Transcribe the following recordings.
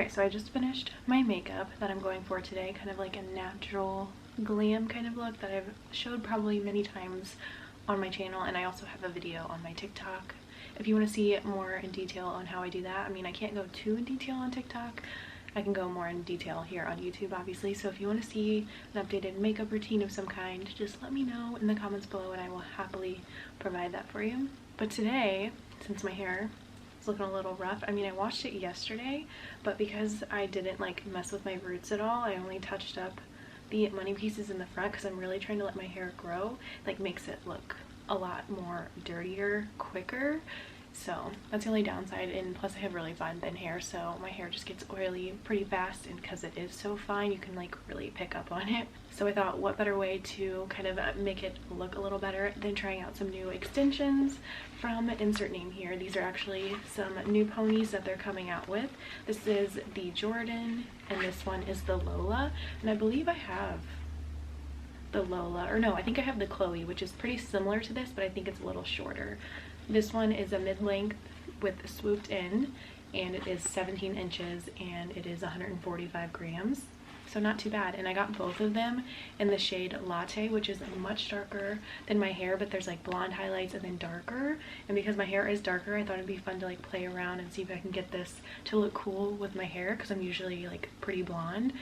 Alright, so I just finished my makeup that I'm going for today, kind of like a natural glam kind of look that I've showed probably many times on my channel, and I also have a video on my TikTok if you want to see more in detail on how I do that. I mean, I can't go too in detail on TikTok. I can go more in detail here on YouTube, obviously. So if you want to see an updated makeup routine of some kind, just let me know in the comments below and I will happily provide that for you. But today, since my hair is looking a little rough, I mean, I washed it yesterday, but because I didn't like mess with my roots at all, I only touched up the money pieces in the front because I'm really trying to let my hair grow. Like, makes it look a lot more dirtier quicker. So that's the only downside, and plus I have really fine thin hair, so my hair just gets oily pretty fast, and because it is so fine you can like really pick up on it. So I thought, what better way to kind of make it look a little better than trying out some new extensions from Insert Name Here. These are actually some new ponies that they're coming out with. This is the Jordan and this one is the Lola, and I believe I have the Lola, or no, I think I have the Chloe, which is pretty similar to this, but I think it's a little shorter. This one is a mid-length with a swooped end, and it is 17 inches and it is 145 grams. So not too bad. And I got both of them in the shade Latte, which is much darker than my hair, but there's like blonde highlights and then darker. And because my hair is darker, I thought it'd be fun to like play around and see if I can get this to look cool with my hair, because I'm usually like pretty blonde.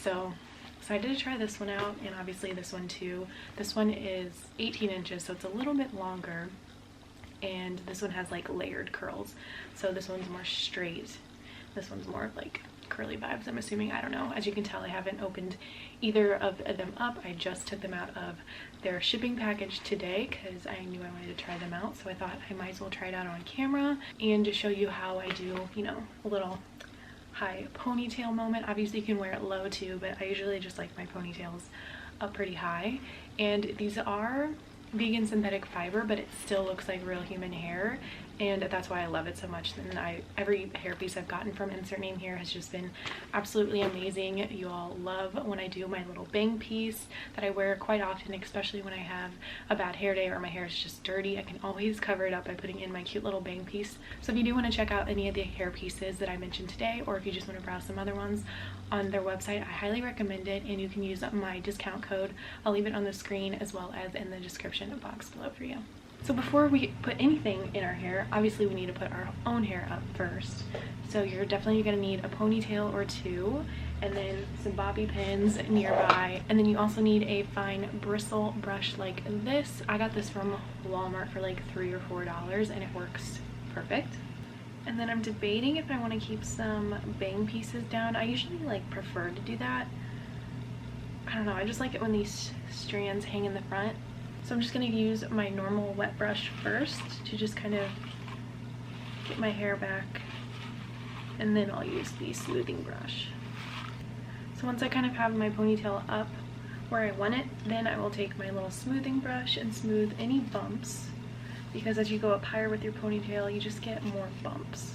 So decided to try this one out, and obviously this one too. This one is 18 inches, so it's a little bit longer. And this one has like layered curls, so this one's more straight, this one's more like curly vibes, I'm assuming. I don't know. As you can tell, I haven't opened either of them up. I just took them out of their shipping package today because I knew I wanted to try them out, so I thought I might as well try it out on camera and to show you how I do, you know, a little high ponytail moment. Obviously you can wear it low too, but I usually just like my ponytails up pretty high. And these are vegan synthetic fiber, but it still looks like real human hair, and that's why I love it so much. And every hairpiece I've gotten from Insert Name Here has just been absolutely amazing. You all love when I do my little bang piece that I wear quite often, especially when I have a bad hair day or my hair is just dirty. I can always cover it up by putting in my cute little bang piece. So if you do want to check out any of the hair pieces that I mentioned today, or if you just want to browse some other ones on their website, I highly recommend it, and you can use my discount code. I'll leave it on the screen as well as in the description box below for you. So before we put anything in our hair, obviously we need to put our own hair up first. So you're definitely going to need a ponytail or two, and then some bobby pins nearby, and then you also need a fine bristle brush like this. I got this from Walmart for like $3 or $4, and it works perfect. And then I'm debating if I want to keep some bang pieces down. I usually like prefer to do that. I don't know, I just like it when these strands hang in the front. So I'm just going to use my normal wet brush first to just kind of get my hair back, and then I'll use the smoothing brush. So once I kind of have my ponytail up where I want it, then I will take my little smoothing brush and smooth any bumps, because as you go up higher with your ponytail you just get more bumps.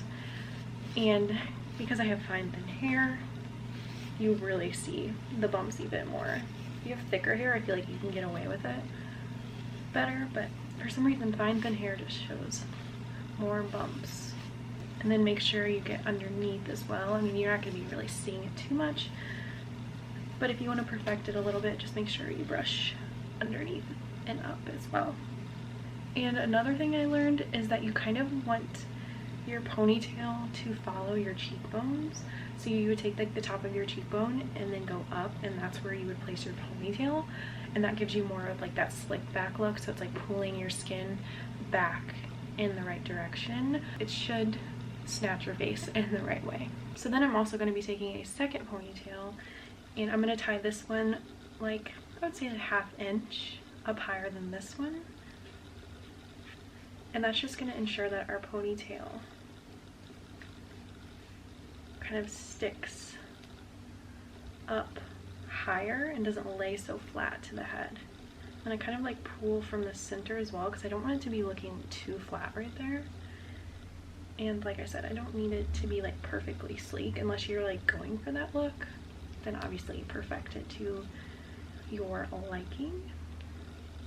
And because I have fine thin hair, you really see the bumps even more. If you have thicker hair, I feel like you can get away with it better, but for some reason fine thin hair just shows more bumps. And then make sure you get underneath as well. I mean, you're not going to be really seeing it too much, but if you want to perfect it a little bit, just make sure you brush underneath and up as well. And another thing I learned is that you kind of want your ponytail to follow your cheekbones. So you would take like the top of your cheekbone and then go up, and that's where you would place your ponytail, and that gives you more of like that slick back look. So it's like pulling your skin back in the right direction. It should snatch your face in the right way. So then I'm also going to be taking a second ponytail, and I'm going to tie this one like, I would say, a ½ inch up higher than this one. And that's just going to ensure that our ponytail kind of sticks up higher and doesn't lay so flat to the head. And I kind of like pull from the center as well, because I don't want it to be looking too flat right there. And like I said, I don't need it to be like perfectly sleek. Unless you're like going for that look, then obviously perfect it to your liking.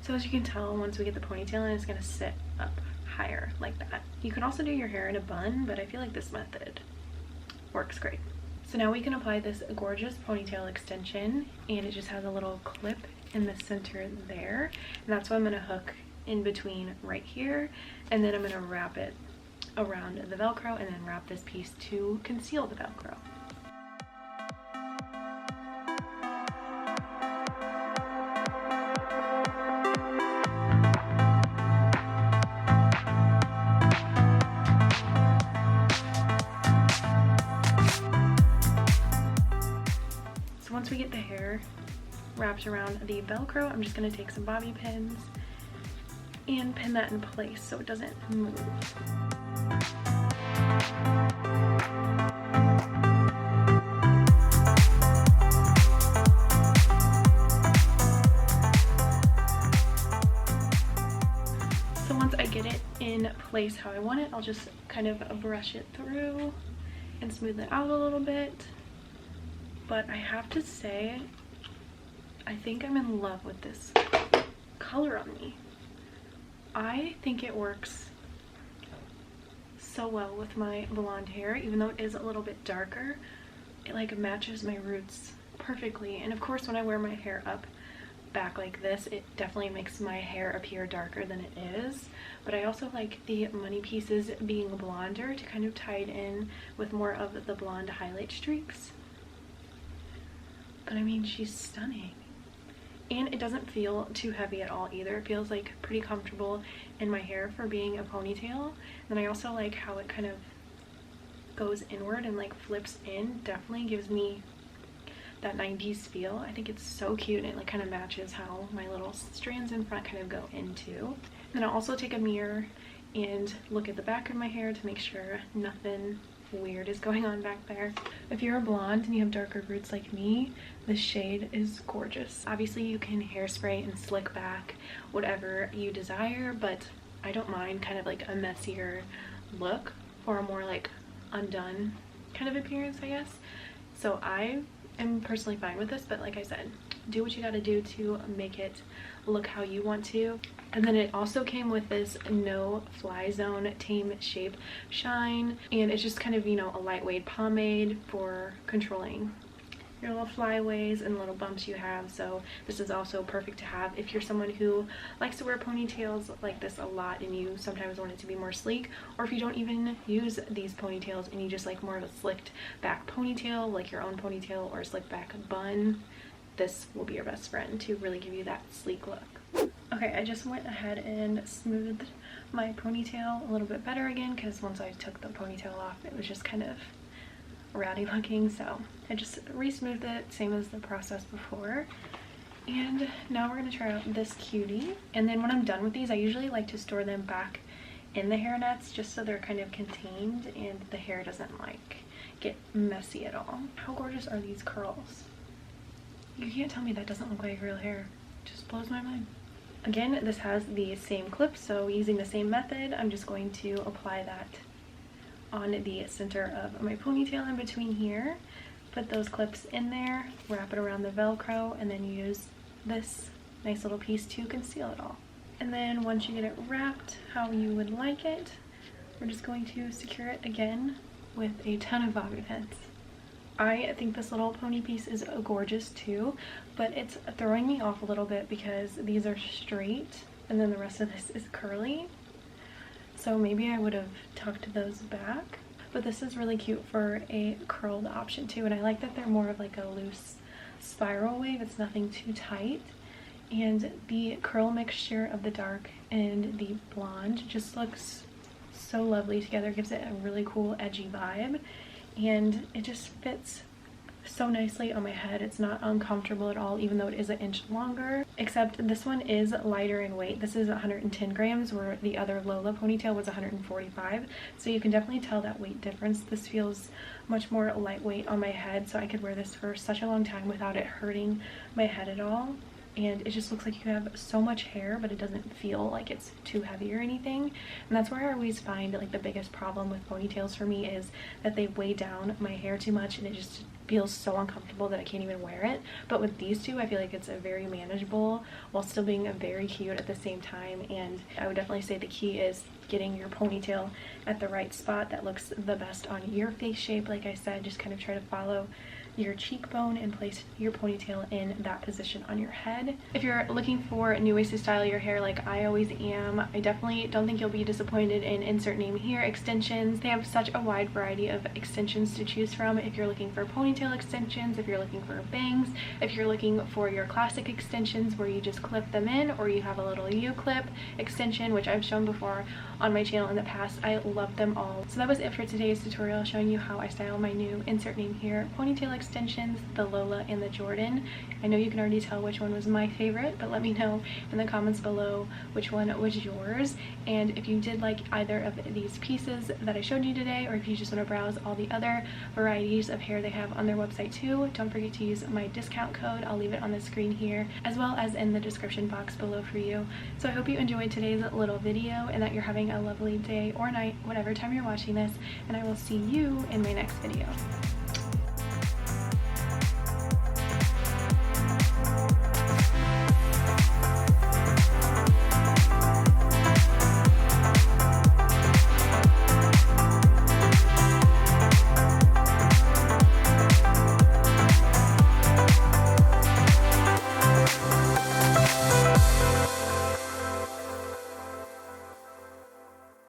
So as you can tell, once we get the ponytail in, it's going to sit up higher like that. You can also do your hair in a bun, but I feel like this method works great. So So now we can apply this gorgeous ponytail extension, and it just has a little clip in the center there, and that's what I'm going to hook in between right here, and then I'm going to wrap it around the Velcro and then wrap this piece to conceal the Velcro. So once we get the hair wrapped around the Velcro, I'm just going to take some bobby pins and pin that in place so it doesn't move. So once I get it in place how I want it, I'll just kind of brush it through and smooth it out a little bit. But I have to say, I think I'm in love with this color on me. I think it works so well with my blonde hair, even though it is a little bit darker. It like matches my roots perfectly. And of course, when I wear my hair up back like this, it definitely makes my hair appear darker than it is. But I also like the money pieces being blonder to kind of tie it in with more of the blonde highlight streaks. But I mean, she's stunning. And it doesn't feel too heavy at all either. It feels like pretty comfortable in my hair for being a ponytail. And I also like how it kind of goes inward and like flips in. Definitely gives me that 90s feel. I think it's so cute, and it like kind of matches how my little strands in front kind of go into. Then I'll also take a mirror and look at the back of my hair to make sure nothing weird is going on back there. If you're a blonde and you have darker roots like me, this shade is gorgeous. Obviously you can hairspray and slick back whatever you desire, but I don't mind kind of like a messier look for a more like undone kind of appearance, I guess. So I am personally fine with this, but like I said, do what you gotta do to make it look how you want to. And then it also came with this No Fly Zone Tame Shape Shine, and it's just kind of, you know, a lightweight pomade for controlling your little flyaways and little bumps you have. So this is also perfect to have if you're someone who likes to wear ponytails like this a lot and you sometimes want it to be more sleek, or if you don't even use these ponytails and you just like more of a slicked back ponytail, like your own ponytail or a slick back bun. This will be your best friend to really give you that sleek look. Okay, I just went ahead and smoothed my ponytail a little bit better again, because once I took the ponytail off, it was just kind of rowdy looking. So I just re-smoothed it, same as the process before. And now we're going to try out this cutie. And then when I'm done with these, I usually like to store them back in the hair nets just so they're kind of contained and the hair doesn't like get messy at all. How gorgeous are these curls? You can't tell me that doesn't look like real hair. It just blows my mind. Again, this has the same clip, so using the same method, I'm just going to apply that on the center of my ponytail in between here. Put those clips in there, wrap it around the Velcro, and then use this nice little piece to conceal it all. And then once you get it wrapped how you would like it, we're just going to secure it again with a ton of bobby pins. I think this little pony piece is gorgeous too, but it's throwing me off a little bit because these are straight and then the rest of this is curly. So maybe I would have tucked those back, but this is really cute for a curled option too. And I like that they're more of like a loose spiral wave. It's nothing too tight. And the curl mixture of the dark and the blonde just looks so lovely together. It gives it a really cool edgy vibe. And it just fits so nicely on my head. It's not uncomfortable at all, even though it is an inch longer, except this one is lighter in weight. This is 110 grams where the other Lola ponytail was 145, so you can definitely tell that weight difference. This feels much more lightweight on my head, so I could wear this for such a long time without it hurting my head at all. and it just looks like you have so much hair, but it doesn't feel like it's too heavy or anything. And that's where I always find like the biggest problem with ponytails for me is that they weigh down my hair too much, and it just feels so uncomfortable that I can't even wear it. But with these two, I feel like it's a very manageable while still being very cute at the same time. And I would definitely say the key is getting your ponytail at the right spot that looks the best on your face shape. Like I said, just kind of try to follow your cheekbone and place your ponytail in that position on your head. If you're looking for new ways to style your hair like I always am, I definitely don't think you'll be disappointed in insert name here extensions. They have such a wide variety of extensions to choose from. If you're looking for ponytail extensions, if you're looking for bangs, if you're looking for your classic extensions where you just clip them in, or you have a little U-clip extension, which I've shown before on my channel in the past, I love them all. So that was it for today's tutorial, showing you how I style my new insert name here ponytail extensions, the Lola and the Jordan. I know you can already tell which one was my favorite, but let me know in the comments below which one was yours. And if you did like either of these pieces that I showed you today, or if you just want to browse all the other varieties of hair they have on their website too, don't forget to use my discount code. I'll leave it on the screen here as well as in the description box below for you. So I hope you enjoyed today's little video and that you're having a lovely day or night, whatever time you're watching this, and I will see you in my next video.